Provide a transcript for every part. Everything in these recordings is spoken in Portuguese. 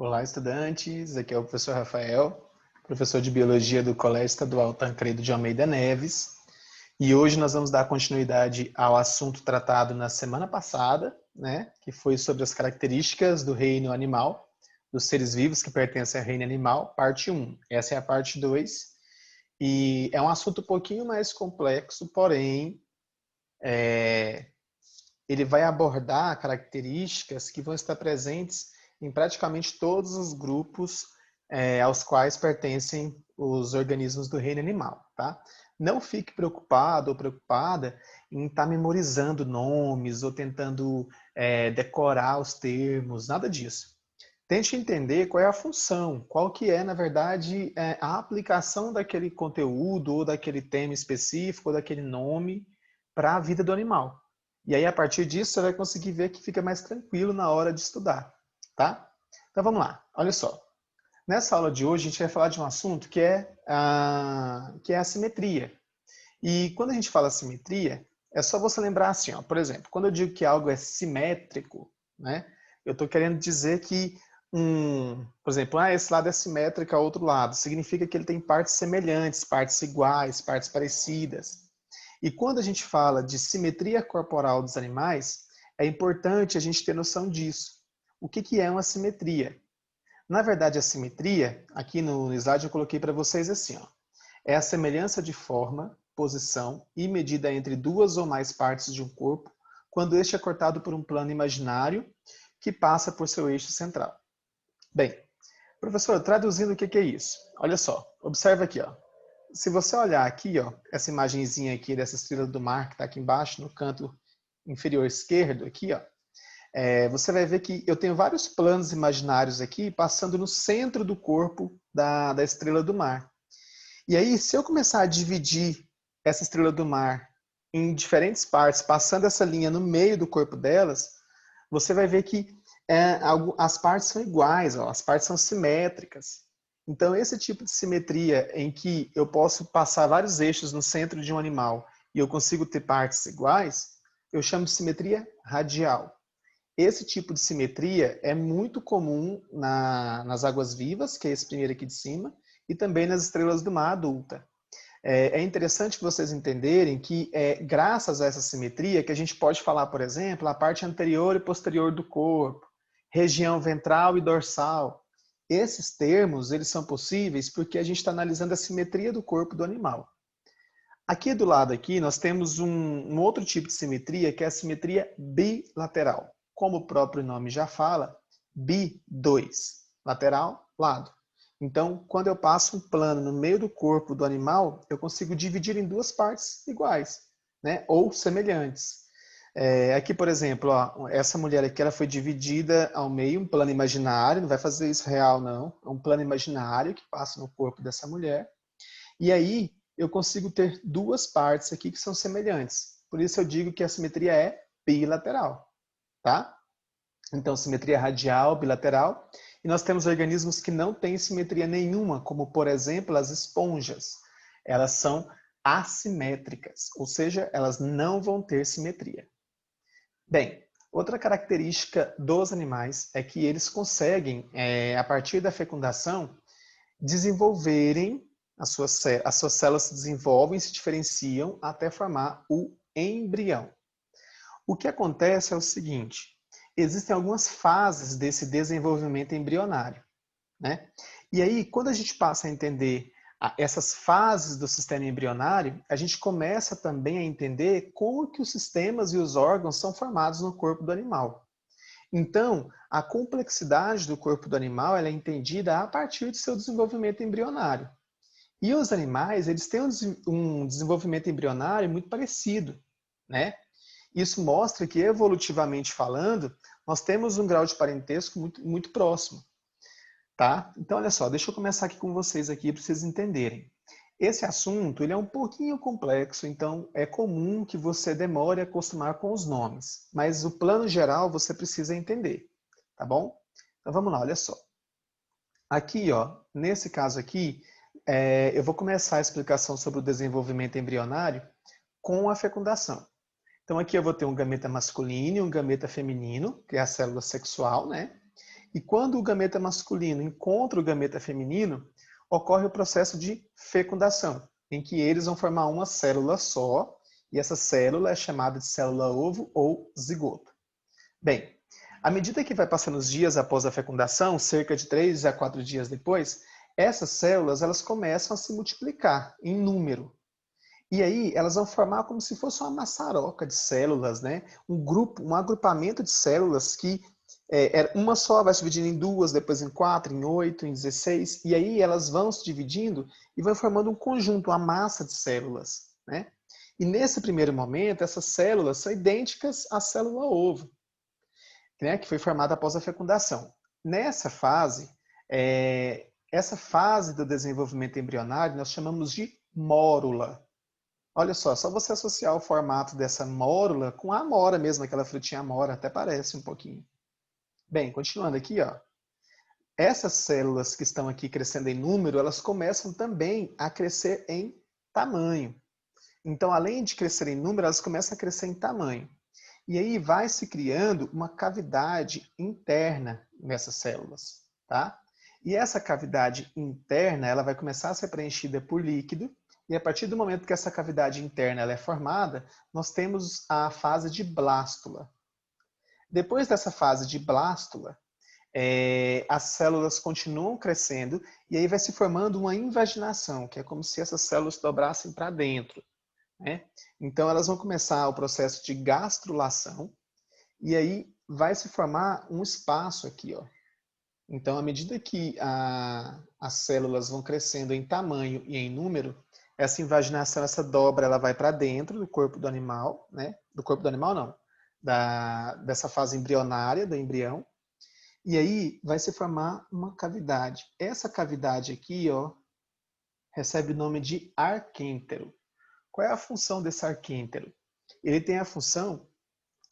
Olá, estudantes. Aqui é o professor Rafael, professor de Biologia do Colégio Estadual Tancredo de Almeida Neves. E hoje nós vamos dar continuidade ao assunto tratado na semana passada, né, que foi sobre as características do reino animal, dos seres vivos que pertencem ao reino animal, parte 1. Essa é a parte 2. E é um assunto um pouquinho mais complexo, porém, ele vai abordar características que vão estar presentes em praticamente todos os grupos aos quais pertencem os organismos do reino animal, tá? Não fique preocupado ou preocupada em estar memorizando nomes ou tentando decorar os termos, nada disso. Tente entender qual é a função, qual que é, na verdade, a aplicação daquele conteúdo ou daquele tema específico ou daquele nome para a vida do animal. E aí, a partir disso, você vai conseguir ver que fica mais tranquilo na hora de estudar, tá? Então, vamos lá. Olha só. Nessa aula de hoje, a gente vai falar de um assunto que é a simetria. E quando a gente fala simetria, é só você lembrar assim, ó, por exemplo, quando eu digo que algo é simétrico, né, eu estou querendo dizer que, por exemplo, esse lado é simétrico ao outro lado. Significa que ele tem partes semelhantes, partes iguais, partes parecidas. E quando a gente fala de simetria corporal dos animais, é importante a gente ter noção disso. O que é uma simetria? Na verdade, a simetria, aqui no slide eu coloquei para vocês assim, ó, é a semelhança de forma, posição e medida entre duas ou mais partes de um corpo, quando este é cortado por um plano imaginário que passa por seu eixo central. Bem, professor, traduzindo o que é isso? Olha só, observa aqui, ó. Se você olhar aqui, ó, essa imagenzinha aqui dessa estrela do mar que está aqui embaixo, no canto inferior esquerdo, aqui, ó, você vai ver que eu tenho vários planos imaginários aqui passando no centro do corpo da estrela do mar. E aí, se eu começar a dividir essa estrela do mar em diferentes partes, passando essa linha no meio do corpo delas, você vai ver que as partes são iguais, ó, as partes são simétricas. Então, esse tipo de simetria em que eu posso passar vários eixos no centro de um animal e eu consigo ter partes iguais, eu chamo de simetria radial. Esse tipo de simetria é muito comum nas águas-vivas, que é esse primeiro aqui de cima, e também nas estrelas do mar adulta. É interessante vocês entenderem que graças a essa simetria que a gente pode falar, por exemplo, a parte anterior e posterior do corpo, região ventral e dorsal. Esses termos, eles são possíveis porque a gente está analisando a simetria do corpo do animal. Aqui do lado aqui, nós temos um outro tipo de simetria, que é a simetria bilateral. Como o próprio nome já fala, bi, dois. Lateral, lado. Então, quando eu passo um plano no meio do corpo do animal, eu consigo dividir em duas partes iguais, né? Ou semelhantes. Aqui, por exemplo, ó, essa mulher aqui ela foi dividida ao meio, um plano imaginário, não vai fazer isso real, não. É um plano imaginário que passa no corpo dessa mulher. E aí, eu consigo ter duas partes aqui que são semelhantes. Por isso eu digo que a simetria é bilateral, tá? Então, simetria radial, bilateral. E nós temos organismos que não têm simetria nenhuma, como, por exemplo, as esponjas. Elas são assimétricas, ou seja, elas não vão ter simetria. Bem, outra característica dos animais é que eles conseguem, a partir da fecundação, desenvolverem, as suas células se desenvolvem, se diferenciam até formar o embrião. O que acontece é o seguinte, existem algumas fases desse desenvolvimento embrionário, né? E aí, quando a gente passa a entender essas fases do sistema embrionário, a gente começa também a entender como que os sistemas e os órgãos são formados no corpo do animal. Então, a complexidade do corpo do animal ela é entendida a partir do seu desenvolvimento embrionário. E os animais, eles têm um desenvolvimento embrionário muito parecido, né? Isso mostra que, evolutivamente falando, nós temos um grau de parentesco muito próximo, tá? Então, olha só, deixa eu começar aqui com vocês aqui para vocês entenderem. Esse assunto ele é um pouquinho complexo, então é comum que você demore a acostumar com os nomes, mas o plano geral você precisa entender, tá bom? Então vamos lá, olha só. Aqui, ó, nesse caso aqui, eu vou começar a explicação sobre o desenvolvimento embrionário com a fecundação. Então aqui eu vou ter um gameta masculino e um gameta feminino, que é a célula sexual, né? E quando o gameta masculino encontra o gameta feminino, ocorre o processo de fecundação, em que eles vão formar uma célula só, e essa célula é chamada de célula-ovo ou zigoto. Bem, à medida que vai passando os dias após a fecundação, cerca de 3 a 4 dias depois, essas células elas começam a se multiplicar em número. E aí elas vão formar como se fosse uma maçaroca de células, né? Um agrupamento de células que uma só vai se dividindo em duas, depois em 4, em 8, em 16, e aí elas vão se dividindo e vão formando um conjunto, uma massa de células, né? E nesse primeiro momento, essas células são idênticas à célula ovo, né, que foi formada após a fecundação. Nessa fase, essa fase do desenvolvimento embrionário nós chamamos de mórula. Olha só você associar o formato dessa mórula com a amora mesmo, aquela frutinha amora, até parece um pouquinho. Bem, continuando aqui, ó. Essas células que estão aqui crescendo em número, elas começam também a crescer em tamanho. Então, além de crescer em número, elas começam a crescer em tamanho. E aí vai se criando uma cavidade interna nessas células, tá? E essa cavidade interna, ela vai começar a ser preenchida por líquido, e a partir do momento que essa cavidade interna ela é formada, nós temos a fase de blástula. Depois dessa fase de blástula, as células continuam crescendo e aí vai se formando uma invaginação, que é como se essas células dobrassem para dentro, né? Então elas vão começar o processo de gastrulação e aí vai se formar um espaço aqui, ó. Então, à medida que as células vão crescendo em tamanho e em número, essa invaginação, essa dobra, ela vai para dentro do corpo do animal, né? Do corpo do animal, não. Dessa fase embrionária do embrião. E aí vai se formar uma cavidade. Essa cavidade aqui, ó, recebe o nome de arquêntero. Qual é a função desse arquêntero? Ele tem a função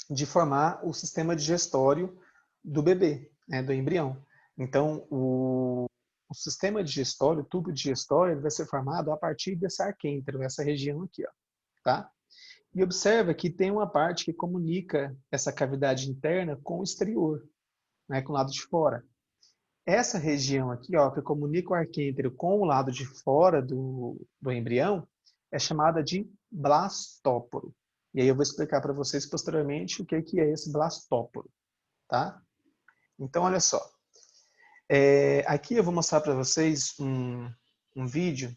de formar o sistema digestório do bebê, né, do embrião. Então, o sistema digestório, o tubo digestório, ele vai ser formado a partir desse arquêntero, essa região aqui, ó, tá? E observa que tem uma parte que comunica essa cavidade interna com o exterior, né, com o lado de fora. Essa região aqui, ó, que comunica o arquêntero com o lado de fora do embrião, é chamada de blastóporo. E aí eu vou explicar para vocês posteriormente o que é esse blastóporo, tá? Então, olha só. Aqui eu vou mostrar para vocês um vídeo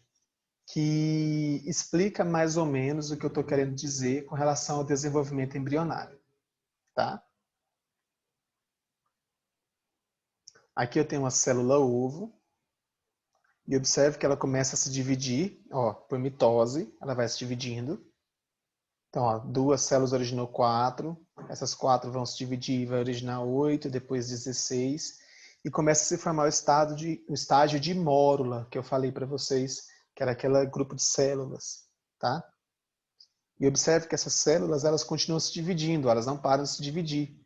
que explica mais ou menos o que eu estou querendo dizer com relação ao desenvolvimento embrionário, tá? Aqui eu tenho uma célula ovo e observe que ela começa a se dividir, ó, por mitose, ela vai se dividindo. Então, ó, 2 células originou 4, essas 4 vão se dividir, vai originar 8, depois 16, e começa a se formar o estágio de mórula, que eu falei para vocês, que era aquele grupo de células, tá? E observe que essas células, elas continuam se dividindo, elas não param de se dividir.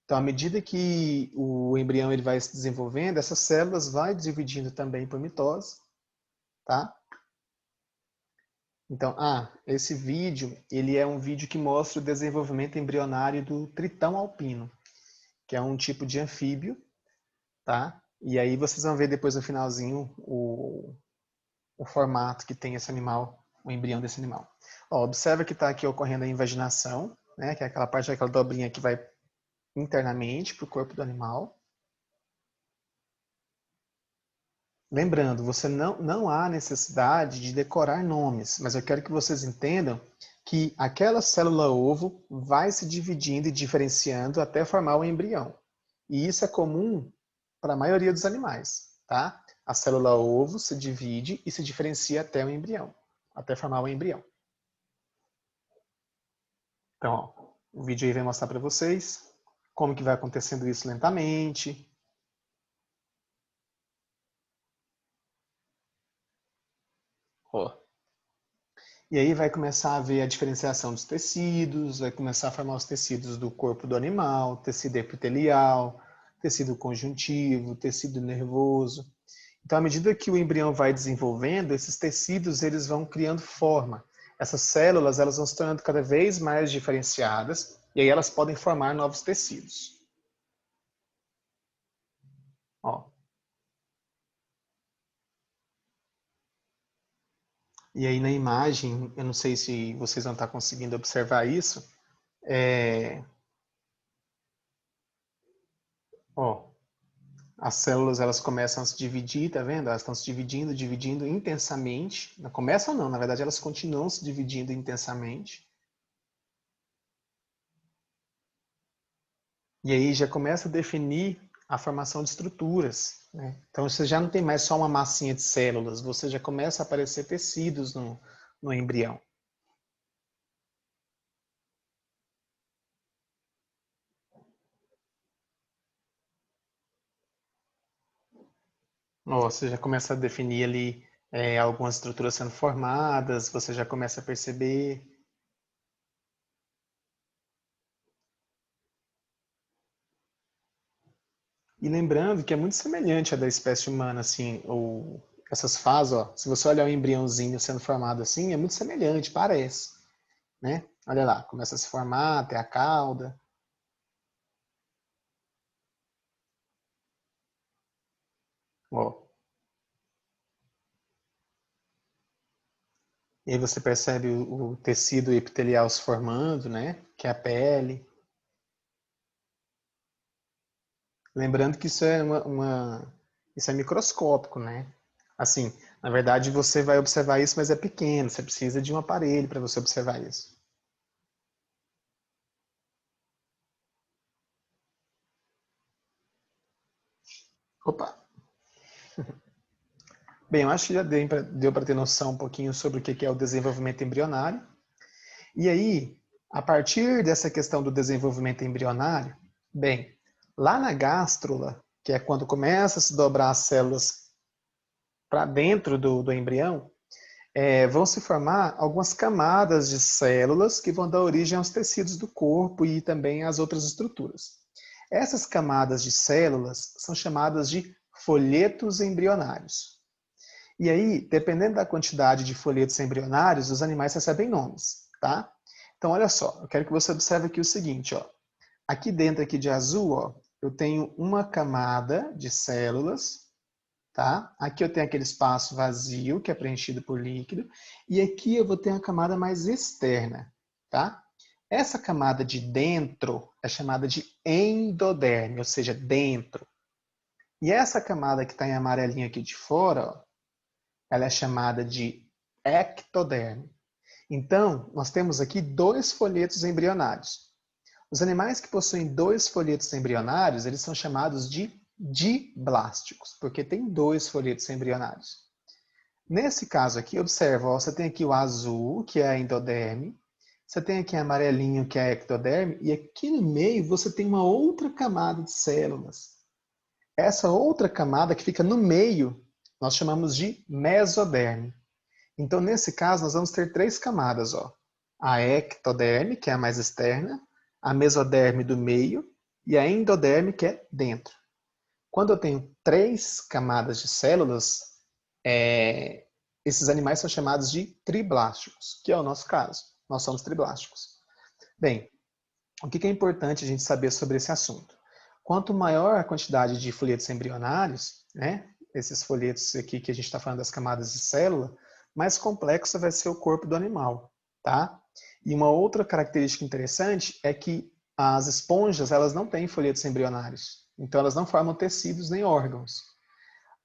Então, à medida que o embrião ele vai se desenvolvendo, essas células vão dividindo também por mitose, tá? Então, esse vídeo, ele é um vídeo que mostra o desenvolvimento embrionário do tritão alpino, que é um tipo de anfíbio, tá? E aí vocês vão ver depois no finalzinho o formato que tem esse animal, o embrião desse animal. Ó, observa que está aqui ocorrendo a invaginação, né? Que é aquela parte daquela dobrinha que vai internamente para o corpo do animal. Lembrando, você não há necessidade de decorar nomes, mas eu quero que vocês entendam que aquela célula ovo vai se dividindo e diferenciando até formar o embrião. E isso é comum para a maioria dos animais, tá? A célula ovo se divide e se diferencia até o embrião, até formar o embrião. Então, ó, o vídeo aí vai mostrar para vocês como que vai acontecendo isso lentamente. Ó. E aí vai começar a ver a diferenciação dos tecidos, vai começar a formar os tecidos do corpo do animal, tecido epitelial, tecido conjuntivo, tecido nervoso. Então, à medida que o embrião vai desenvolvendo, esses tecidos eles vão criando forma. Essas células elas vão se tornando cada vez mais diferenciadas e aí elas podem formar novos tecidos. E aí na imagem, eu não sei se vocês vão estar conseguindo observar isso, ó, as células elas começam a se dividir, tá vendo? Elas estão se dividindo, dividindo intensamente. Não começam não, na verdade elas continuam se dividindo intensamente. E aí já começa a definir a formação de estruturas, né? Então você já não tem mais só uma massinha de células, você já começa a aparecer tecidos no embrião. Ó, você já começa a definir ali algumas estruturas sendo formadas, você já começa a perceber. E lembrando que é muito semelhante à da espécie humana, assim, essas fases, ó, se você olhar o embriãozinho sendo formado assim, é muito semelhante, parece, né? Olha lá, começa a se formar, até a cauda, ó. E aí você percebe o tecido epitelial se formando, né? Que é a pele. Lembrando que isso é isso é microscópico, né? Assim, na verdade você vai observar isso, mas é pequeno. Você precisa de um aparelho para você observar isso. Opa! Bem, eu acho que já deu para ter noção um pouquinho sobre o que é o desenvolvimento embrionário. E aí, a partir dessa questão do desenvolvimento embrionário, bem, lá na gástrula, que é quando começa a se dobrar as células para dentro do embrião, vão se formar algumas camadas de células que vão dar origem aos tecidos do corpo e também às outras estruturas. Essas camadas de células são chamadas de folhetos embrionários. E aí, dependendo da quantidade de folhetos embrionários, os animais recebem nomes, tá? Então, olha só, eu quero que você observe aqui o seguinte, ó. Aqui dentro aqui de azul, ó, eu tenho uma camada de células, tá? Aqui eu tenho aquele espaço vazio, que é preenchido por líquido, e aqui eu vou ter uma camada mais externa, tá? Essa camada de dentro é chamada de endoderme, ou seja, dentro. E essa camada que está em amarelinho aqui de fora, ó, ela é chamada de ectoderme. Então, nós temos aqui dois folhetos embrionários. Os animais que possuem dois folhetos embrionários, eles são chamados de diblásticos, porque tem dois folhetos embrionários. Nesse caso aqui, observa, ó, você tem aqui o azul, que é a endoderme, você tem aqui amarelinho, que é a ectoderme, e aqui no meio você tem uma outra camada de células. Essa outra camada que fica no meio, nós chamamos de mesoderme. Então, nesse caso, nós vamos ter três camadas, ó. A ectoderme, que é a mais externa, a mesoderme do meio e a endoderme, que é dentro. Quando eu tenho três camadas de células, esses animais são chamados de triblásticos, que é o nosso caso. Nós somos triblásticos. Bem, o que é importante a gente saber sobre esse assunto? Quanto maior a quantidade de folhetos embrionários, né, esses folhetos aqui que a gente está falando das camadas de célula, mais complexo vai ser o corpo do animal, tá? E uma outra característica interessante é que as esponjas, elas não têm folhetos embrionários, então elas não formam tecidos nem órgãos.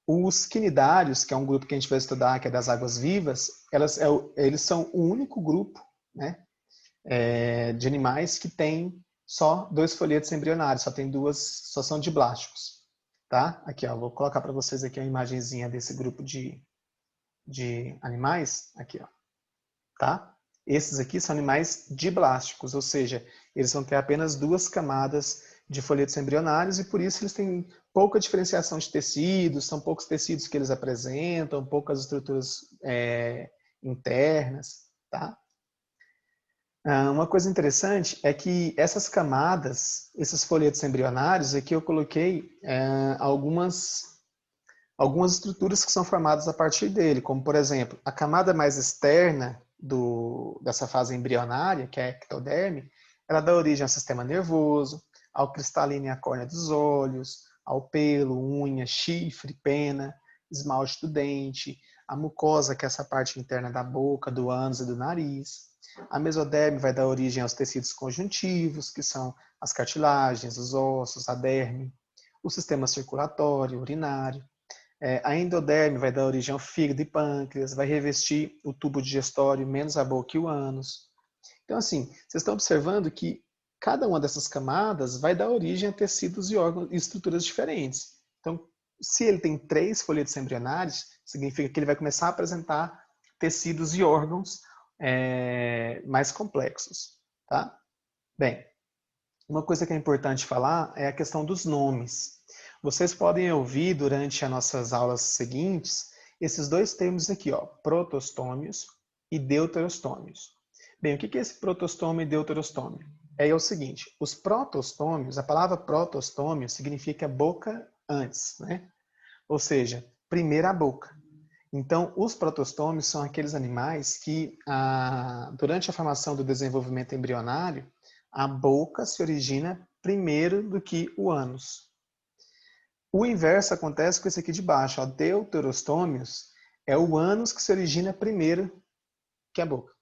Os quinidários, que é um grupo que a gente vai estudar, que é das águas vivas, eles são o único grupo, né, de animais que tem só dois folhetos embrionários, só tem duas, só são diblásticos, tá? Aqui, ó, vou colocar para vocês aqui uma imagenzinha desse grupo de animais, aqui, ó, tá? Esses aqui são animais diblásticos, ou seja, eles vão ter apenas duas camadas de folhetos embrionários e por isso eles têm pouca diferenciação de tecidos, são poucos tecidos que eles apresentam, poucas estruturas internas, tá? Uma coisa interessante é que essas camadas, esses folhetos embrionários, aqui eu coloquei algumas estruturas que são formadas a partir dele, como por exemplo, a camada mais externa dessa fase embrionária, que é a ectoderme, ela dá origem ao sistema nervoso, ao cristalino e à córnea dos olhos, ao pelo, unha, chifre, pena. esmalte do dente, a mucosa, que é essa parte interna da boca, do ânus e do nariz. A mesoderme vai dar origem aos tecidos conjuntivos, que são as cartilagens, os ossos, a derme, o sistema circulatório, urinário. A endoderme vai dar origem ao fígado e pâncreas, vai revestir o tubo digestório, menos a boca e o ânus. Então, assim, vocês estão observando que cada uma dessas camadas vai dar origem a tecidos e órgãos e estruturas diferentes. Então, se ele tem 3 folhetos embrionários, significa que ele vai começar a apresentar tecidos e órgãos mais complexos, tá? Bem, uma coisa que é importante falar é a questão dos nomes. Vocês podem ouvir durante as nossas aulas seguintes esses 2 termos aqui, ó, protostômios e deuterostômios. Bem, o que é esse protostômio e deuterostômio? É o seguinte, os protostômios, a palavra protostômio significa boca antes, né? Ou seja, primeira boca. Então, os protostômios são aqueles animais que, durante a formação do desenvolvimento embrionário, a boca se origina primeiro do que o ânus. O inverso acontece com esse aqui de baixo. Ó, deuterostômios é o ânus que se origina primeiro que a boca.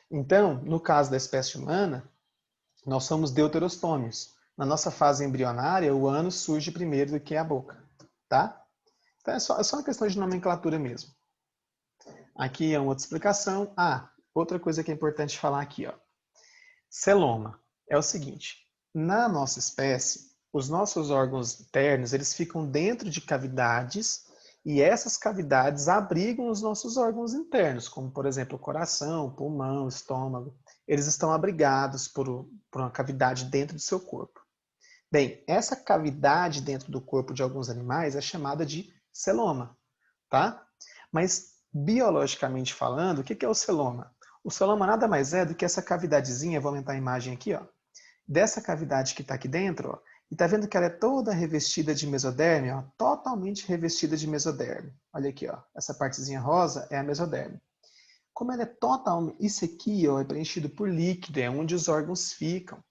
Então, no caso da espécie humana, nós somos deuterostômios. Na nossa fase embrionária, o ânus surge primeiro do que a boca. Tá? Então, é só uma questão de nomenclatura mesmo. Aqui é uma outra explicação. Outra coisa que é importante falar aqui. Ó. Celoma. É o seguinte. Na nossa espécie, os nossos órgãos internos, eles ficam dentro de cavidades e essas cavidades abrigam os nossos órgãos internos, como, por exemplo, o coração, pulmão, estômago. Eles estão abrigados por uma cavidade dentro do seu corpo. Bem, essa cavidade dentro do corpo de alguns animais é chamada de celoma, tá? Mas, biologicamente falando, o que é o celoma? O celoma nada mais é do que essa cavidadezinha, vou aumentar a imagem aqui, ó, dessa cavidade que está aqui dentro, ó, e tá vendo que ela é toda revestida de mesoderme, ó, totalmente revestida de mesoderme. Olha aqui, ó, essa partezinha rosa é a mesoderme. Como ela é totalmente, isso aqui, ó, é preenchido por líquido, é onde os órgãos ficam.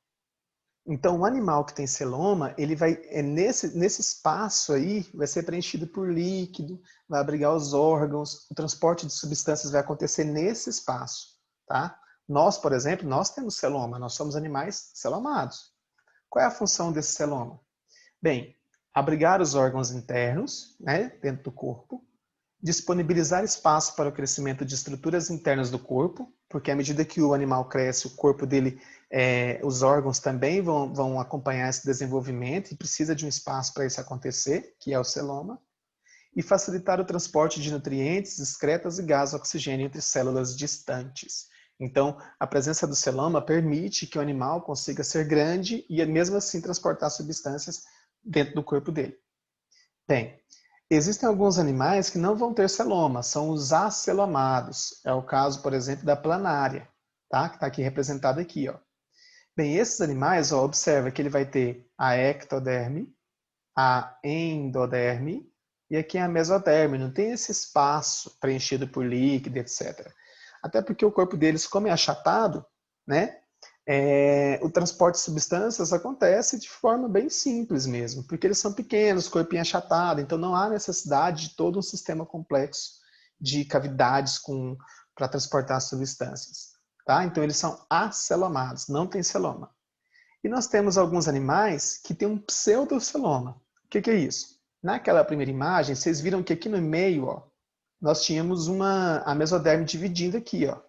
Então, o animal que tem celoma, ele vai nesse espaço aí, vai ser preenchido por líquido, vai abrigar os órgãos, o transporte de substâncias vai acontecer nesse espaço, tá? Nós, por exemplo, nós temos celoma, nós somos animais celomados. Qual é a função desse celoma? Bem, abrigar os órgãos internos, né, dentro do corpo, disponibilizar espaço para o crescimento de estruturas internas do corpo, porque à medida que o animal cresce, o corpo dele, os órgãos também vão acompanhar esse desenvolvimento e precisa de um espaço para isso acontecer, que é o celoma, e facilitar o transporte de nutrientes, excretas e gás oxigênio entre células distantes. Então, a presença do celoma permite que o animal consiga ser grande e mesmo assim transportar substâncias dentro do corpo dele. Bem, existem alguns animais que não vão ter celoma, são os acelomados. É o caso, por exemplo, da planária, tá? Que está aqui representado aqui, ó. Bem, esses animais, ó, observa que ele vai ter a ectoderme, a endoderme e aqui a mesoderme. Não tem esse espaço preenchido por líquido, etc. Até porque o corpo deles, como é achatado, né? O transporte de substâncias acontece de forma bem simples mesmo, porque eles são pequenos, corpinho achatado, então não há necessidade de todo um sistema complexo de cavidades para transportar substâncias. Tá? Então eles são acelomados, não tem celoma. E nós temos alguns animais que têm um pseudoceloma. O que é isso? Naquela primeira imagem, vocês viram que aqui no meio, ó, nós tínhamos a mesoderme dividindo aqui, ó.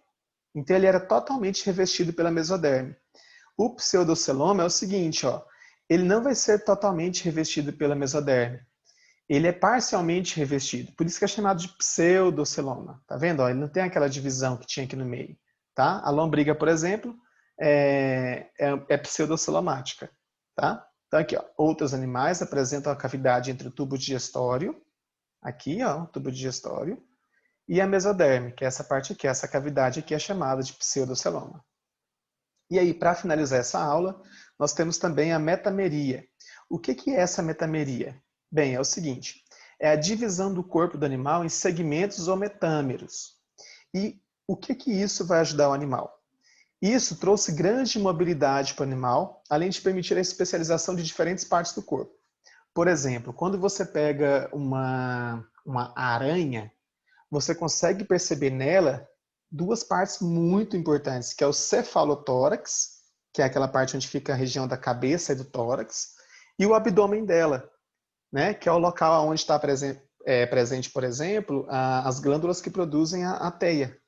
Então ele era totalmente revestido pela mesoderme. O pseudoceloma é o seguinte, ó, ele não vai ser totalmente revestido pela mesoderme. Ele é parcialmente revestido, por isso que é chamado de pseudoceloma. Tá vendo? Ó, ele não tem aquela divisão que tinha aqui no meio. Tá? A lombriga, por exemplo, é pseudocelomática. Tá? Então aqui, ó, outros animais apresentam a cavidade entre o tubo digestório, aqui, ó, o tubo digestório, e a mesoderme, que é essa parte aqui, essa cavidade aqui é chamada de pseudoceloma. E aí, para finalizar essa aula, nós temos também a metameria. O que é essa metameria? Bem, é o seguinte, é a divisão do corpo do animal em segmentos ou metâmeros. E o que isso vai ajudar o animal? Isso trouxe grande mobilidade para o animal, além de permitir a especialização de diferentes partes do corpo. Por exemplo, quando você pega uma aranha, você consegue perceber nela duas partes muito importantes, que é o cefalotórax, que é aquela parte onde fica a região da cabeça e do tórax, e o abdômen dela, né, que é o local onde está presente, por exemplo, as glândulas que produzem a teia.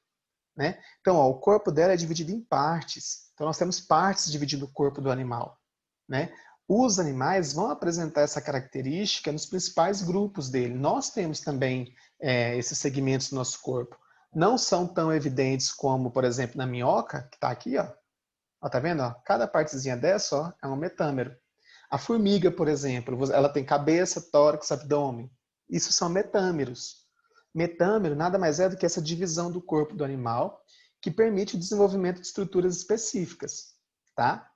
Né? Então, ó, o corpo dela é dividido em partes. Então, nós temos partes dividindo o corpo do animal. Né? Os animais vão apresentar essa característica nos principais grupos dele. Nós temos também esses segmentos no nosso corpo. Não são tão evidentes como, por exemplo, na minhoca, que está aqui, ó. Ó, tá vendo? Ó? Cada partezinha dessa ó, é um metâmero. A formiga, por exemplo, ela tem cabeça, tórax, abdômen. Isso são metâmeros. Metâmero nada mais é do que essa divisão do corpo do animal que permite o desenvolvimento de estruturas específicas, tá?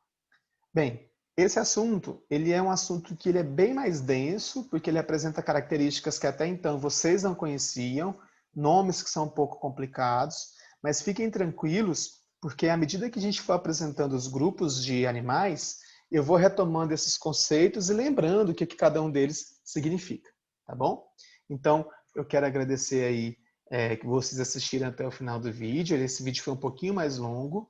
Bem, esse assunto, ele é um assunto que ele é bem mais denso, porque ele apresenta características que até então vocês não conheciam, nomes que são um pouco complicados, mas fiquem tranquilos, porque à medida que a gente for apresentando os grupos de animais, eu vou retomando esses conceitos e lembrando o que cada um deles significa, tá bom? Então, eu quero agradecer aí que vocês assistiram até o final do vídeo. Esse vídeo foi um pouquinho mais longo.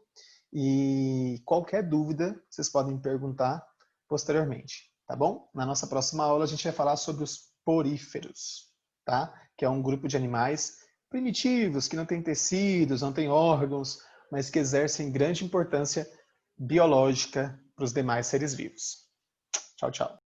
E qualquer dúvida, vocês podem me perguntar posteriormente, tá bom? Na nossa próxima aula, a gente vai falar sobre os poríferos, tá? Que é um grupo de animais primitivos, que não tem tecidos, não tem órgãos, mas que exercem grande importância biológica para os demais seres vivos. Tchau, tchau.